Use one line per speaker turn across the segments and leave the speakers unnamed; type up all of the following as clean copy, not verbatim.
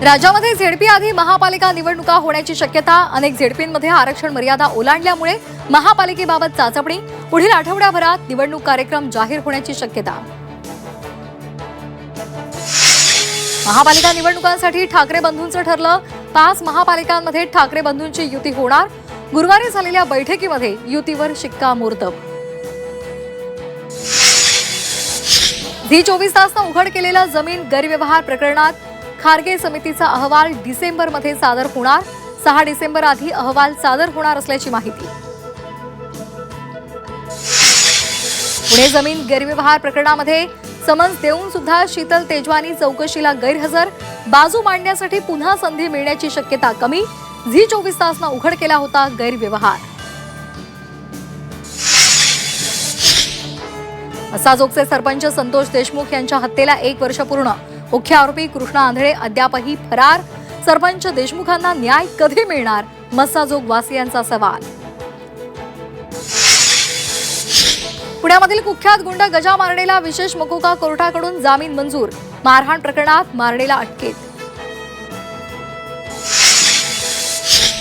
राज्यामध्ये झेडपी आधी महापालिका निवडणुका होण्याची शक्यता। अनेक झेडपींमध्ये आरक्षण मर्यादा ओलांडल्यामुळे महापालिकेबाबत चाचपणी। पुढील आठवड्याभरात निवडणूक कार्यक्रम जाहीर होण्याची शक्यता। महापालिका निवडणुकांसाठी ठाकरे बंधूंचं ठरलं। 5 महापालिकांमध्ये ठाकरे बंधूंची युती होणार। गुरुवारी झालेल्या बैठकीमध्ये युतीवर शिक्कामोर्तब। झी 24 तासनं उघड केलेल्या जमीन गैरव्यवहार प्रकरणात खारगे समितीचा अहवाल डिसेंबरमध्ये सादर होणार। 6 डिसेंबर आधी अहवाल सादर होणार असल्याची माहिती। पुणे जमीन गैरव्यवहार प्रकरणामध्ये समन्स देऊन सुद्धा शीतल तेजवानी चौकशीला गैरहजर। बाजू मांडण्यासाठी पुन्हा संधी मिळण्याची शक्यता कमी। झी 24 तासनं उघड केला होता गैरव्यवहार। मसाजोगचे सरपंच संतोष देशमुख यांच्या हत्येला 1 वर्ष पूर्ण। मुख्य आरोपी कृष्णा आंधळे अद्यापही फरार। सरपंच देशमुखांना न्याय कधी मिळणार, मसाजोग वासियांचा सवाल। पुण्यामधील कुख्यात गुंड गजा मारणेला विशेष मकोका कोर्टाकडून जामीन मंजूर। मारहाण प्रकरणात मारणेला अटकेत।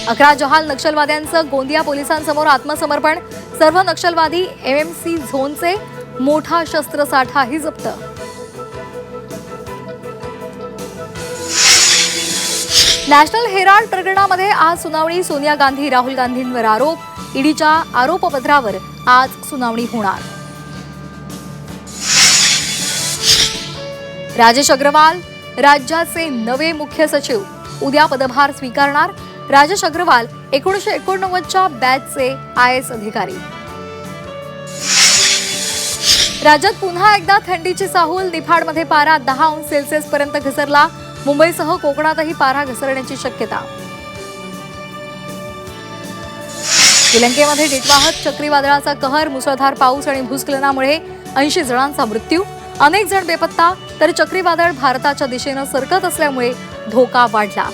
11 जहाल नक्षलवाद्यांचं गोंदिया पोलिसांसमोर आत्मसमर्पण। सर्व नक्षलवादी एमएमसी झोनचे। मोठा शस्त्रसाठाही जप्त। नॅशनल हेराल्ड प्रकरणामध्ये आज सुनावणी। सोनिया गांधी राहुल गांधींवर आरोप। ईडीच्या आरोपपत्रावर आज सुनावणी होणार। राजेश अग्रवाल राज्याचे नवे मुख्य सचिव उद्या पदभार स्वीकारणार। राजेश अग्रवाल 1989च्या बॅचचे आयएएस अधिकारी। राज्यात पुन्हा एकदा थंडीची चाहूल। निफाडमध्ये पारा 10 अंश सेल्सिअस पर्यंत घसरला। मुंबईसह कोकणातही पारा घसरण्याची शक्यता। श्रीलंकेमध्ये डिटवाहक चक्रीवादळाचा कहर। मुसळधार पाऊस आणि भूस्खलनामुळे 80 जणांचा मृत्यू। अनेक जण बेपत्ता, तर चक्रीवादळ भारताच्या दिशेनं सरकत असल्यामुळे धोका वाढला।